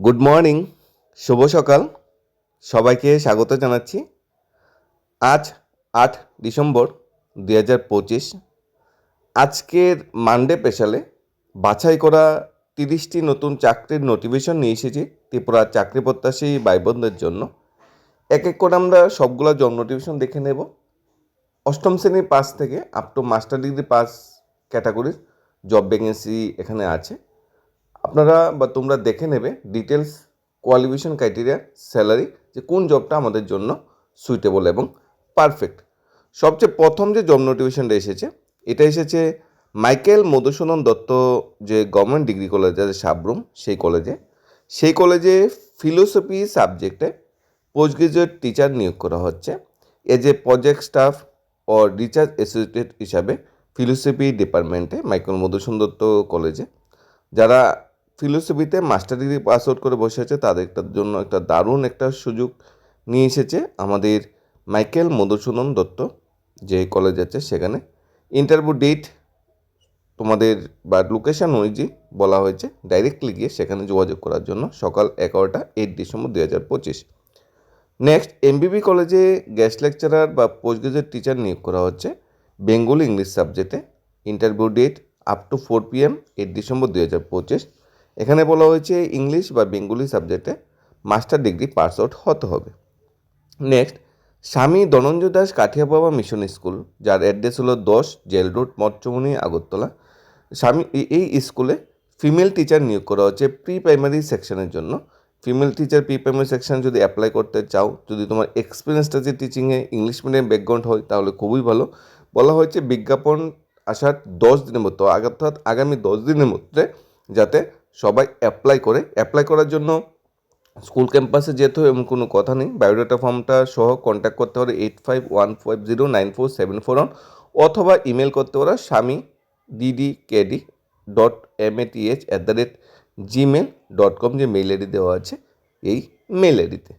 Good morning, শুভ সকাল। সবাইকে স্বাগত জানাচ্ছি। আজ 8 ডিসেম্বর 2025। আজকের মানডে স্পেশালে বাছাই করা 30টি নতুন চাকরির নোটিফিকেশন নিয়ে এসেছি ত্রিপুরার চাকরি প্রত্যাশী ভাই বোনদের জন্য। এক এক করে আমরা সবগুলো জব নোটিফিকেশন দেখে নেব। অষ্টম শ্রেণীর পাস থেকে up to master degree pass ক্যাটাগরির জব ভ্যাকেন্সি এখানে আছে। আপনারা বা তোমরা দেখে নেবে ডিটেলস, কোয়ালিফিকেশন ক্রাইটেরিয়া, স্যালারি, যে কোন জবটা আমাদের জন্য সুইটেবল এবং পারফেক্ট। সবচেয়ে প্রথম যে জব নোটিফিকেশনটা এসেছে, এটা এসেছে মাইকেল মধুসূদন দত্ত যে গভর্নমেন্ট ডিগ্রি কলেজ আছে সাবরুম, সেই কলেজে ফিলোসফি সাবজেক্টে পোস্ট গ্রাজুয়েট টিচার নিয়োগ করা হচ্ছে এজ এ প্রজেক্ট স্টাফ ও রিসার্চ অ্যাসোসিয়েট হিসাবে ফিলোসফি ডিপার্টমেন্টে মাইকেল মধুসূদন দত্ত কলেজে। যারা ফিলোসফিতে মাস্টার ডিগ্রি পাস আউট করে বসে আছে তাদের জন্য একটা দারুণ একটা সুযোগ নিয়ে এসেছে আমাদের মাইকেল মধুসূদন দত্ত যে কলেজ আছে সেখানে। ইন্টারভিউ ডেট তোমাদের বা লোকেশান অনুযায়ী বলা হয়েছে ডাইরেক্টলি গিয়ে সেখানে যোগাযোগ করার জন্য সকাল 11টা 8 ডিসেম্বর 2025। নেক্সট, এমবিবি কলেজে গেস্ট লেকচারার বা পোস্ট গ্রাজুয়েট টিচার নিয়োগ করা হচ্ছে বেঙ্গলি ইংলিশ সাবজেক্টে। Interview date up to 4 PM 8 December 2025। এখানে বলা হয়েছে ইংলিশ বা বেঙ্গলি সাবজেক্টে মাস্টার ডিগ্রি পাস আউট হতে হবে। নেক্সট, স্বামী ধনঞ্জয় দাস কাঠিয়া বাবা মিশন স্কুল, যার অ্যাড্রেস হলো 10 জেল রোড, মঠচমনি, আগরতলা। এই স্কুলে ফিমেল টিচার নিয়োগ করা হচ্ছে প্রি প্রাইমারি সেকশনের জন্য। Female teacher pre primary section যদি অ্যাপ্লাই করতে চাও, যদি তোমার এক্সপিরিয়েন্সটা যে টিচিংয়ে ইংলিশ মিডিয়াম ব্যাকগ্রাউন্ড হয় তাহলে খুবই ভালো। বলা হয়েছে বিজ্ঞাপন আসার 10 দিনের মতো অর্থাৎ আগামী 10 দিনের মধ্যে যাতে সবাই অ্যাপ্লাই করার জন্য স্কুল ক্যাম্পাসে যেতে হয় এমন কোনো কথা নেই। বায়োডাটা ফর্মটা সহ কন্ট্যাক্ট করতে পারে 8515094741 অথবা ইমেল করতে পারো swami.math@gmail.com যে মেইল আইডি দেওয়া আছে এই মেইল আইডিতে।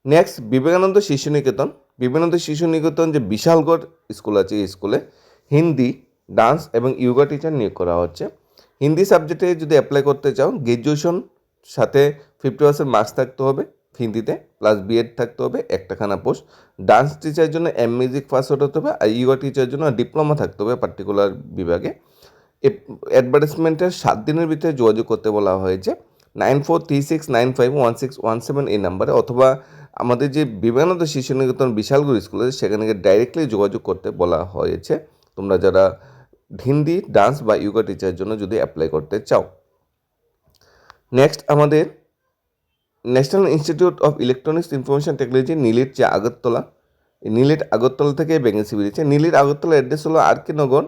নেক্সট, বিবেকানন্দ শিশু নিকেতন যে বিশালগড় স্কুল আছে, এই স্কুলে হিন্দি, ডান্স এবং ইয়োগা টিচার নিয়োগ করা হচ্ছে। হিন্দি সাবজেক্টে যদি অ্যাপ্লাই করতে চাও গ্র্যাজুয়েশন সাথে 50% মার্কস থাকতে হবে হিন্দিতে, প্লাস বিএড থাকতে হবে, একটাখানা পোস্ট। ডান্স টিচারের জন্য মিউজিক পাস আউট হতে হবে, আর ইয়োগা টিচারের জন্য ডিপ্লোমা থাকতে হবে পার্টিকুলার বিভাগে। অ্যাডভার্টাইজমেন্টের 7 দিনের ভিতরে যোগাযোগ করতে বলা হয়েছে 9436951617 এই নাম্বারে, অথবা আমাদের যে বিবেকানন্দ শিশু নিকেতন বিশালগড় স্কুল আছে সেখানে ডাইরেক্টলি যোগাযোগ করতে বলা হয়েছে তোমরা যারা হিন্দি, ডান্স বা ইয়োগা টিচারের জন্য যদি অ্যাপ্লাই করতে চাও। নেক্সট, আমাদের national institute of electronics information technology NIELIT যে আগরতলা, এই নিলিট আগরতলা থেকে ভ্যাকেন্সি বেরিয়েছে। নিলিট আগরতলা অ্যাড্রেস হলো আর.কে. নগর,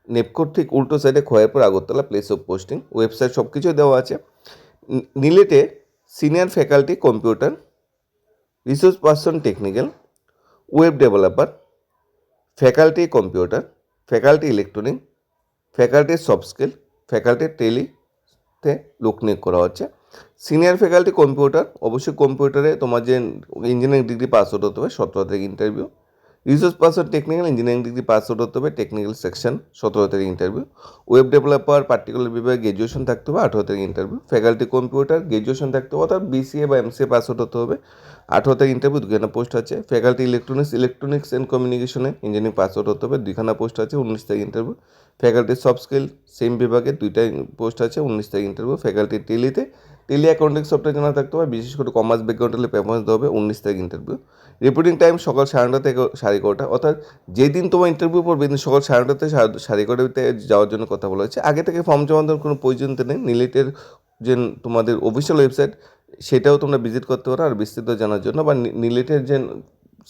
নেপকোর ঠিক উল্টো সাইডে Khayerpur Agartala, place of posting, website সব কিছুই দেওয়া আছে। নিলিটে senior faculty computer, resource person technical, web developer, faculty computer, faculty electronic, faculty soft skill, faculty টেলিতে লোক নিয়োগ করা হচ্ছে। সিনিয়র ফ্যাকাল্টি কম্পিউটার, অবশ্যই কম্পিউটারে তোমার যে ইঞ্জিনিয়ারিং ডিগ্রি পাস আউট হতে হবে, 17 তারিখ interview. Resource person technical, engineering degree pass out হতে হবে, টেকনিক্যাল সেকশন, 17 তারিখ ইন্টারভিউ। ওয়েব ডেভেলপার পার্টিকুলার বিভাগে গ্র্যাজুয়েশন থাকতে হবে, 18 তারিখ ইন্টারভিউ। ফ্যাকাল্টি কম্পিউটার গ্র্যাজুয়েশন থাকতে হবে, অর্থাৎ BCA বা MCA পাস আউট হতে হবে, 18 তারিখ ইন্টারভিউ, 2খানা পোস্ট আছে। ফ্যাকাল্টি ইলেকট্রনিক্স অ্যান্ড কমিউনিকেশনে ইঞ্জিনিয়ারিং পাস আউট হতে হবে, 2খানা পোস্ট আছে, 19 তারিখ interview. Faculty soft skill same বিভাগে 2টা পোস্ট আছে, 19 তারিখ interview. Faculty tele accounting software জানা থাকতে হবে, বিশেষ করে কমার্স ব্যাকগ্রাউন্ড হলে পেপার দিতে হবে, 19 তারিখ ইন্টারভিউ। রিপোর্টিং টাইম সকাল 9:30 থেকে 11:30, অর্থাৎ যেদিন তোমার ইন্টারভিউ পড়বে দিন সকাল 9:30 থেকে 11:30 যাওয়ার জন্য কথা বলা হয়েছে। আগে থেকে ফর্ম জমা দেওয়ার কোনো প্রয়োজনীয়তা নেই। নিলিটের যে তোমাদের অফিসিয়াল ওয়েবসাইট সেটাও তোমরা ভিজিট করতে পারো আর বিস্তৃত জানার জন্য, বা নিলিটের যে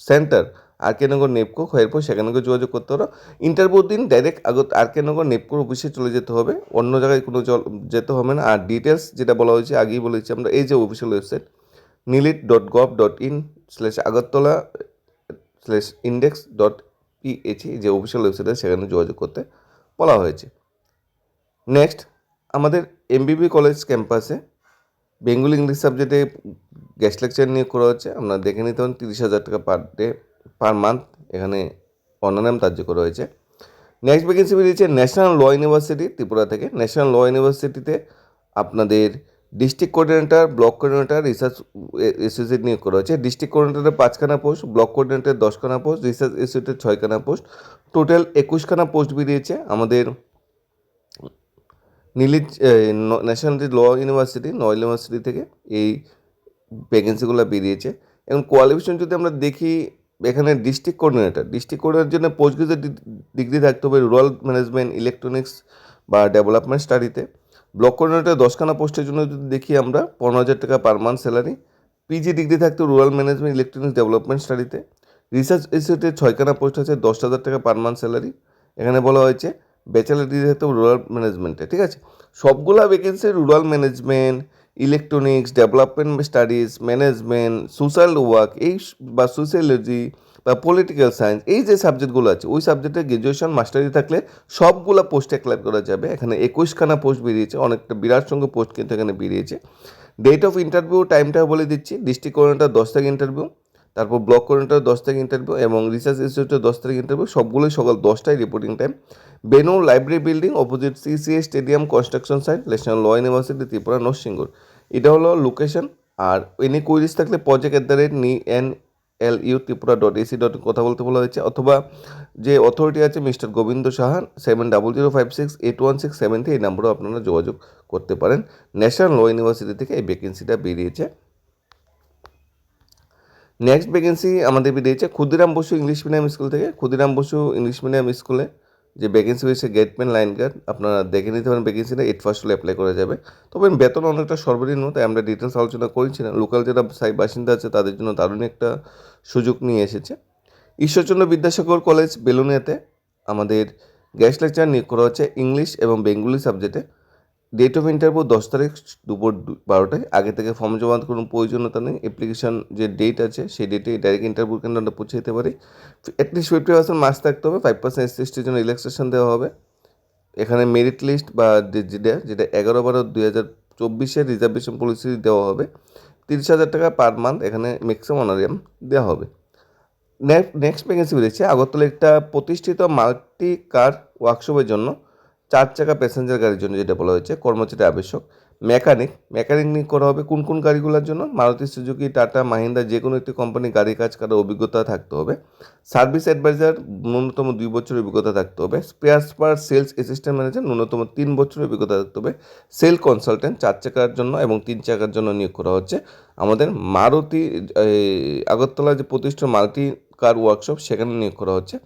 সেন্টার আর.কে. নগর নেপকো খয়েরপুর সেখানে যোগাযোগ করতে পারো। ইন্টারভিউ দিন ডাইরেক্ট আর.কে. নগর নেপকোর অফিসে চলে যেতে হবে, অন্য জায়গায় কোনো যেতে হবে না। আর ডিটেলস যেটা বলা হয়েছে আগেই বলেছি আমরা, এই যে অফিসিয়াল ওয়েবসাইট nilit.gov.in/agartala/index.ph যে অফিসিয়াল ওয়েবসাইট আছে সেখানে যোগাযোগ করতে বলা হয়েছে। নেক্সট, আমাদের এমবিবি কলেজ ক্যাম্পাসে বেঙ্গলি ইংলিশ সাবজেক্টে গেস্ট লেকচার নিয়োগ করা হচ্ছে। আপনারা দেখে নিতে পারেন 30,000 টাকা পার ডে পার মান্থ এখানে অনারাম ধার্য করা হয়েছে। নেক্সট ভ্যাকেন্সি বেরিয়েছে ন্যাশনাল ল ইউনিভার্সিটি ত্রিপুরা থেকে। ন্যাশনাল ল ইউনিভার্সিটিতে আপনাদের district coordinator, block coordinator, research associate নিয়োগ করা হয়েছে। ডিস্ট্রিক্ট কোঅর্ডিনেটরের 5খানা পোস্ট, ব্লক কোঅর্ডিনেটরের 10খানা পোস্ট, রিসার্চ অ্যাসোসিয়েটের 6খানা পোস্ট, টোটাল 21খানা পোস্ট বেরিয়েছে আমাদের ন্যাশনাল ল ইউনিভার্সিটি, নয় ইউনিভার্সিটি থেকে এই ভ্যাকেন্সিগুলো বেরিয়েছে। এবং কোয়ালিফিকেশন যদি আমরা দেখি, এখানে ডিস্ট্রিক্ট কোঅর্ডিনেটর জন্য পোস্ট গ্রাজুয়েট ডিগ্রি থাকতে হবে রুরাল ম্যানেজমেন্ট, ইলেকট্রনিক্স বা ডেভেলপমেন্ট স্টাডিতে। ব্লক কোঅর্ডিনেটর 10খানা পোস্টের জন্য যদি দেখি আমরা 15,000 টাকা per month salary. PG degree থাকতে রুরাল ম্যানেজমেন্ট, ইলেকট্রনিক্স ডেভেলপমেন্ট স্টাডিতে। রিসার্চ ইনস্টিটিউটে 6খানা পোস্ট আছে, 10,000 টাকা পার মান্থ স্যালারি। এখানে বলা হয়েছে ব্যাচেলার ডিগ্রি থাকতে রুরাল ম্যানেজমেন্টে, ঠিক আছে। সবগুলা vacancy rural management, electronics, development studies, management, social work এই বা সোশিয়োলজি বা পলিটিক্যাল সায়েন্স, এই যে সাবজেক্টগুলো আছে ওই সাবজেক্টে গ্র্যাজুয়েশন মাস্টারি থাকলে সবগুলো পোস্টে অ্যাপ্লাই করা যাবে। এখানে 21খানা পোস্ট বেরিয়েছে, অনেকটা বিরাট সঙ্গে পোস্ট কিন্তু এখানে বেরিয়েছে। ডেট অফ ইন্টারভিউ টাইমটা বলে দিচ্ছি। ডিস্ট্রিক্ট কোঅর্ডিনেটর 10 তারিখ ইন্টারভিউ, তারপর ব্লক কোঅর্ডিনেটর 10 তারিখ ইন্টারভিউ এবং রিসার্চ ইনস্টিটিউটের 10 তারিখ ইন্টারভিউ। সবগুলোই সকাল 10টায় reporting time. Benu library building, opposite CCA stadium, construction site, national law university, Tripura, north Singur. এটা হলো লোকেশন। আর এনি কুইরিজ থাকলে project@NLU tripura.ac.in কথা বলতে বলা হয়েছে, অথবা যে অথরিটি আছে মিস্টার গোবিন্দ সাহান 7005681673 এই নাম্বারেও আপনারা যোগাযোগ করতে পারেন। ন্যাশনাল ল ইউনিভার্সিটি থেকে এই ভ্যাকেন্সিটা বেরিয়েছে। নেক্সট ভ্যাকেন্সি আমাদের বেরিয়েছে Khudiram Bose English medium school থেকে। ক্ষুদিরাম বসু ইংলিশ মিডিয়াম স্কুলে যে ভ্যাকেন্সি হয়েছে গেটম্যান, লাইন গার্ড, আপনারা দেখে নিতে পারেন ভ্যাকেন্সিটা। 8 হলে অ্যাপ্লাই করা যাবে। তবে বেতন অনেকটা সর্বনিম্ন, তাই আমরা ডিটেলস আলোচনা করেছিলাম। লোকাল যারা বাসিন্দা আছে তাদের জন্য দারুণ একটা সুযোগ নিয়ে এসেছে। ঈশ্বরচন্দ্র বিদ্যাসাগর কলেজ বেলুনিয়াতে আমাদের গেস্ট লেকচার নিয়োগ করা হচ্ছে ইংলিশ এবং বেঙ্গলি সাবজেক্টে। ডেট অফ ইন্টারভিউ 10 তারিখ দুপুর 12টায়। আগে থেকে ফর্ম জমা কোনো প্রয়োজনীয়তা নেই। অ্যাপ্লিকেশন যে ডেট আছে সেই ডেটে ডাইরেক্ট ইন্টারভিউ কেন্দ্রে আমরা পৌঁছে দিতে পারি। অ্যাটলিস্ট 50% মার্কস থাকতে হবে। 5% SC/ST জন্য রিল্যাক্সেশন দেওয়া হবে। এখানে মেরিট লিস্ট বা যেটা 11/12/2024 রিজার্ভেশন পলিসি দেওয়া হবে। 30,000 টাকা পার মান্থ এখানে ম্যাক্সিমাম অনারিয়াম দেওয়া হবে। নেক্সট ভ্যাকেন্সি বেরিয়েছে আগরতলা একটা প্রতিষ্ঠিত মাল্টি কার ওয়ার্কশপের জন্য 4 চাকা প্যাসেঞ্জার গাড়ির জন্য, যেটা বলা হয়েছে কর্মচারী আবশ্যক। মেকানিক নিয়োগ করা হবে কোন কোন গাড়িগুলোর জন্য? মারুতি সুজুকি, টাটা, মাহিন্দ্রা যে কোনো একটি কোম্পানি গাড়ি কাজ করার অভিজ্ঞতা থাকতে হবে। সার্ভিস অ্যাডভাইজার ন্যূনতম 2 বছরের অভিজ্ঞতা থাকতে হবে। Spare parts sales assistant manager ন্যূনতম 3 বছরের অভিজ্ঞতা থাকতে হবে। সেল কনসালটেন্ট 4 চাকার জন্য এবং 3 চাকার জন্য নিয়োগ করা হচ্ছে আমাদের মারুতি আগরতলা যে প্রতিষ্ঠিত মাল্টি কার ওয়ার্কশপ সেখানে নিয়োগ করা হচ্ছে।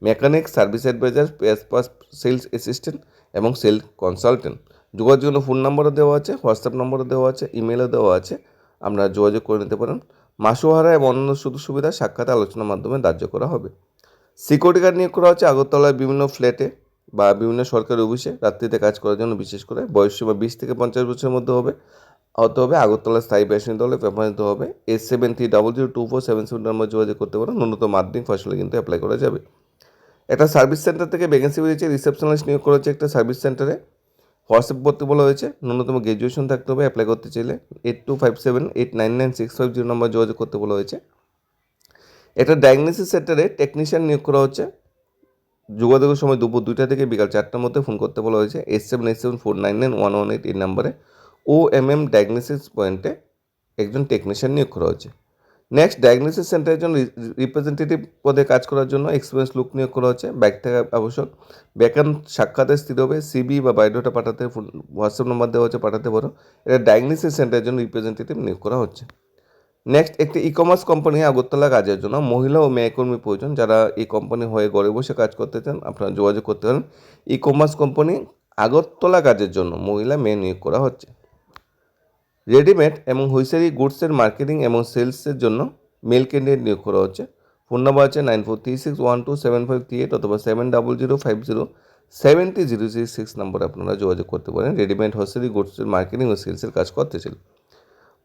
Mechanic, service advisor, spare parts sales assistant এবং সেল কনসালটেন্ট। যোগাযোগের জন্য ফোন নাম্বারও দেওয়া আছে, হোয়াটসঅ্যাপ নাম্বারও দেওয়া আছে, ইমেলও দেওয়া আছে, আপনারা যোগাযোগ করে নিতে পারেন। মাসোহারা এবং অন্যান্য সুযোগ সুবিধা সাক্ষাৎ আলোচনার মাধ্যমে ধার্য করা হবে। সিকিউরিটি গার্ড নিয়োগ করা হচ্ছে আগরতলার বিভিন্ন ফ্ল্যাটে বা বিভিন্ন সরকারি অফিসে রাত্রিতে কাজ করার জন্য। বিশেষ করে বয়সসীমা 20 থেকে 50 বছরের মধ্যে হতে হবে। আগরতলার স্থায়ী বাসিন্দা হলে ব্যবহৃত হবে। S73002477 নম্বর যোগাযোগ করতে পারেন। ন্যূনতম মাধ্যমিক পাশ হলে কিন্তু অ্যাপ্লাই করা যাবে। একটা সার্ভিস সেন্টার থেকে ভ্যাকেন্সি বেরিয়েছে রিসেপশনিস্ট নিয়োগ করা হচ্ছে একটা সার্ভিস সেন্টারে। হোয়াটসঅ্যাপ করতে বলা হয়েছে, ন্যূনতম গ্র্যাজুয়েশন থাকতে হবে অ্যাপ্লাই করতে চাইলে। 8257899650 নম্বর যোগাযোগ করতে বলা হয়েছে। একটা ডায়াগনোসিস সেন্টারে টেকনিশিয়ান নিয়োগ করা হচ্ছে। যোগাযোগের সময় দুপুর 2টা থেকে বিকাল 4টার মধ্যে ফোন করতে বলা হয়েছে। 8787499118 এই নাম্বারে OMM ডায়াগনোসিস পয়েন্টে একজন টেকনিশিয়ান নিয়োগ করা হচ্ছে। নেক্সট ডায়াগনোসিস সেন্টারের জন্য রিপ্রেজেন্টেটিভ পদে কাজ করার জন্য এক্সপিরিয়েন্স লোক নিয়োগ করা হচ্ছে। ব্যাগ থাকা আবশ্যক। বেকান সাক্ষাতে স্থির হবে। সিবি বা বায়োডাটা পাঠাতে হোয়াটসঅ্যাপ নম্বর দেওয়া হচ্ছে, পাঠাতে পারো। এটা ডায়াগনোসিস সেন্টারের জন্য রিপ্রেজেন্টেটিভ নিয়োগ করা হচ্ছে। নেক্সট একটি কমার্স কোম্পানি আগরতলা কাজের জন্য মহিলা ও মেয়ে কর্মী প্রয়োজন। যারা এই কোম্পানি হয়ে ঘরে বসে কাজ করতে চান আপনারা যোগাযোগ করতে পারেন। কমার্স কোম্পানি আগরতলা কাজের জন্য মহিলা মেয়ে নিয়োগ করা হচ্ছে। রেডিমেড এবং হুইসারি গুডসের মার্কেটিং এবং সেলসের জন্য মেল ক্যান্ডিডেট নিয়োগ করা হচ্ছে। ফোন নাম্বার আছে 9436127538 অথবা 7050507006 নম্বরে আপনারা যোগাযোগ করতে পারেন। রেডিমেড হুইসারি গুডসের মার্কেটিং ও সেলসের কাজ করতে চান।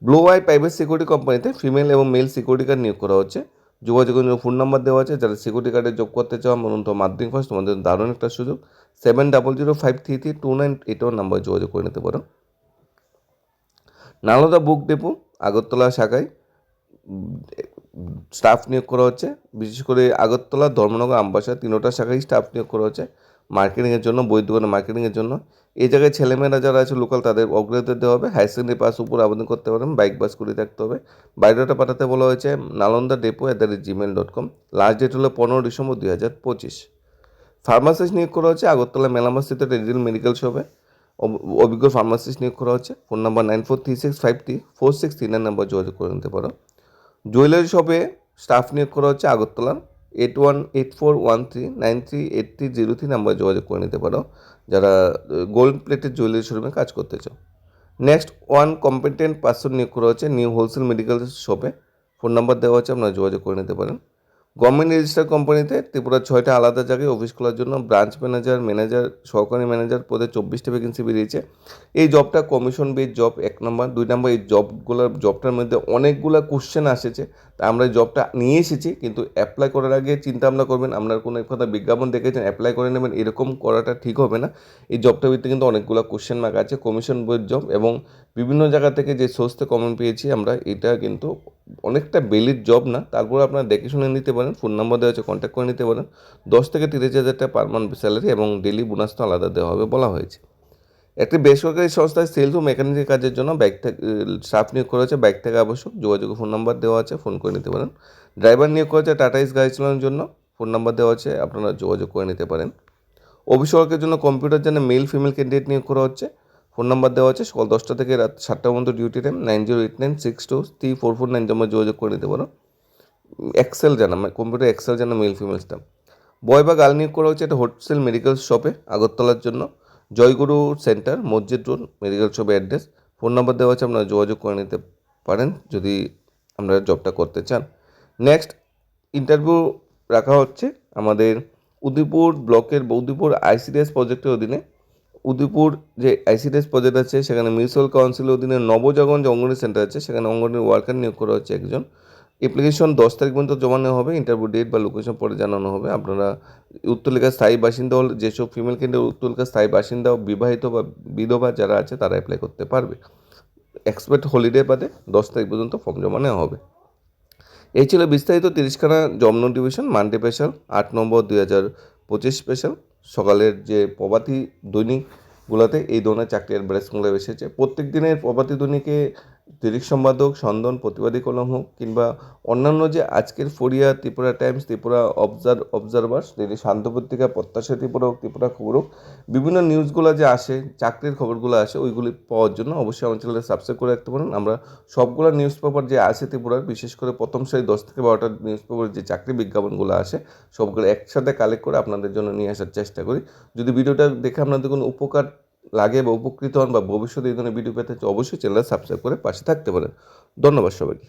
ব্লু আই প্রাইভেট সিকিউরিটি কোম্পানিতে ফিমেল এবং মেল সিকিউরিটি গার্ড নিয়োগ করা হচ্ছে। যোগাযোগের জন্য ফোন নাম্বার দেওয়া আছে। যারা সিকিউরিটি গার্ডে জব করতে চান ন্যূনতম মাধ্যমিক পাস, তোমাদের দারুণ একটা সুযোগ। 7005332981 নাম্বারে যোগাযোগ করে নিতে পারো। নালদা বুক ডেপো আগরতলা শাখায় স্টাফ নিয়োগ করা হচ্ছে। বিশেষ করে আগরতলা, ধর্মনগর, আমবাসা 3টা শাখায় স্টাফ নিয়োগ করা হচ্ছে। মার্কেটিংয়ের জন্য, বই দোকানে মার্কেটিংয়ের জন্য। এই জায়গায় ছেলেমেয়েরা যারা আছে লোকাল তাদের অগ্রাধিকার দেওয়া হবে। হায়ার সেকেন্ডারি পাস উপর আবেদন করতে পারেন, বাইক বা স্কুটি থাকতে হবে। বায়োডাটা পাঠাতে বলা হয়েছে nalanda@gmail.com। লাস্ট ডেট হলো 15 ডিসেম্বর 2025। ফার্মাসিস্ট নিয়োগ করা হচ্ছে আগরতলা মেলামাস্থিত রেডিয়াল মেডিকেল শপে। অভিজ্ঞ ফার্মাসিস্ট নিয়োগ করা হচ্ছে। ফোন নাম্বার 9436534639 নাম্বার যোগাযোগ করে নিতে পারো। জুয়েলারি শপে স্টাফ নিয়োগ করা হচ্ছে আগরতলার 818413938303 নাম্বার যোগাযোগ করে নিতে পারো যারা গোল্ড প্লেটেড জুয়েলারি শোরুমে কাজ করতে চাও। নেক্সট কম্পিটেন্ট পার্সন নিয়োগ করা হচ্ছে নিউ হোলসেল মেডিকেল শপে। ফোন নাম্বার দেওয়া হচ্ছে, আপনারা যোগাযোগ করে নিতে পারেন। গভর্নমেন্ট রেজিস্টার কোম্পানিতে ত্রিপুরার 6টা আলাদা জায়গায় অফিস খোলার জন্য ব্রাঞ্চ ম্যানেজার, সহকারী ম্যানেজার পদে 24টা ভ্যাকেন্সি বেরিয়েছে। এই জবটা কমিশন বেস জব 1 নম্বর। 2 নম্বর, এই জবটার মধ্যে অনেকগুলো কোশ্চেন আসেছে, তা আমরা এই জবটা নিয়ে এসেছি। কিন্তু অ্যাপ্লাই করার আগে চিন্তা ভাবনা করবেন, আপনার কোনো কথা বিজ্ঞাপন দেখেছেন অ্যাপ্লাই করে নেবেন, এরকম করাটা ঠিক হবে না। এই জবটার ভিতরে কিন্তু অনেকগুলো কোশ্চেন মার্ক আছে। কমিশন বেস জব এবং বিভিন্ন জায়গা থেকে যে সোর্সতে কমেন্ট পেয়েছি আমরা, এটা কিন্তু অনেকটা বেলির জব না, তারপর আপনারা দেখে শুনে নিতে পারেন। ফোন নাম্বার দেওয়া আছে, কন্ট্যাক্ট করে নিতে পারেন। 10 থেকে 30,000 টাকা পার মান্থ স্যালারি এবং ডেলি বোনাস তো আলাদা দেওয়া হবে বলা হয়েছে। একটি বেসরকারি সংস্থায় সেলস ও মেকানিকের কাজের জন্য বাইক থেকে স্টাফ নিয়োগ করা হয়েছে। বাইক থেকে আবশ্যক, যোগাযোগ ফোন নাম্বার দেওয়া আছে, ফোন করে নিতে পারেন। ড্রাইভার নিয়োগ করা হয়েছে টাটা এস গাড়ি চালানোর জন্য। ফোন নাম্বার দেওয়া আছে, আপনারা যোগাযোগ করে নিতে পারেন। অফিস ওয়ার্কের জন্য কম্পিউটার জন্য মেল ফিমেল ক্যান্ডিডেট নিয়োগ করা হচ্ছে। ফোন নাম্বার দেওয়া আছে, সকাল 10টা থেকে রাত 7টা পর্যন্ত ডিউটি টাইম। 9089623449 নম্বর যোগাযোগ করে নিতে পারো। এক্সেল জানা, কম্পিউটার এক্সেল জানা মেল ফিমেল স্টাফ। বয় বা গার্ল নিয়োগ করা হচ্ছে একটা হোলসেল মেডিকেল শপে আগরতলার জন্য। জয়গুরু সেন্টার, মসজিদ রোড, মেডিকেল শপের অ্যাড্রেস। ফোন নাম্বার দেওয়া আছে, আপনারা যোগাযোগ করে নিতে পারেন যদি আপনারা জবটা করতে চান। নেক্সট ইন্টারভিউ রাখা হচ্ছে আমাদের উদয়পুর ব্লকের উদয়পুর আইসিডিএস প্রজেক্টের অধীনে। উদয়পুর যে আইসিডিএস প্রজেক্ট আছে সেখানে মিউনিসিপ্যাল কাউন্সিলের অধীনে নবজাগরণ যে অঙ্গনওয়াড়ি সেন্টার আছে সেখানে অঙ্গনওয়াড়ি ওয়ার্কার নিয়োগ করা হচ্ছে একজন। অ্যাপ্লিকেশন 10 তারিখ পর্যন্ত জমা নেওয়া হবে। ইন্টারভিউ ডেট বা লোকেশন পরে জানানো হবে। আপনারা উত্তরলিকার স্থায়ী বাসিন্দা হলে, যেসব ফিমেল ক্যান্ডিডেট উত্তরলিকার স্থায়ী বাসিন্দা, বিবাহিত বা বিধবা যারা আছে তারা অ্যাপ্লাই করতে পারবে। এক্সপেক্ট হলিডে বাদে 10 তারিখ পর্যন্ত ফর্ম জমা নেওয়া হবে। এই ছিল বিস্তারিত 30খানা জব নোটিফিকেশন। মানডে স্পেশাল 8 নম্বর 2025 স্পেশাল। সকালের যে প্রভাতী দৈনিকগুলোতে এই ধরনের চাকরি অ্যাডভার্টাইজগুলো এসেছে। প্রত্যেক দিনের প্রভাতী দৈনিকে দিলীপ সম্পাদক, সন্দন, প্রতিবাদী কলম হোক কিংবা অন্যান্য যে আজকের ফরিয়া, ত্রিপুরা টাইমস, ত্রিপুরা অবজারভার্স, শান্ত পত্রিকা, প্রত্যাশা ত্রিপুরা হোক, ত্রিপুরা খবর হোক, বিভিন্ন নিউজগুলো যে আসে, চাকরির খবরগুলো আসে, ওইগুলি পাওয়ার জন্য অবশ্যই আমার চ্যানেলে সাবস্ক্রাইব করে রাখতে পারেন। আমরা সবগুলো নিউজ পেপার যে আসে ত্রিপুরার, বিশেষ করে প্রথম সারি 10 থেকে 12টা নিউজ পেপার যে চাকরি বিজ্ঞাপনগুলো আসে, সবগুলো একসাথে কালেক্ট করে আপনাদের জন্য নিয়ে আসার চেষ্টা করি। যদি ভিডিওটা দেখে আপনাদের কোনো উপকার লাগে বা উপকৃত হন বা ভবিষ্যতে এই ধরনের ভিডিও পেতে অবশ্যই চ্যানেলটা সাবস্ক্রাইব করে পাশে থাকতে পারেন। ধন্যবাদ সবাইকে।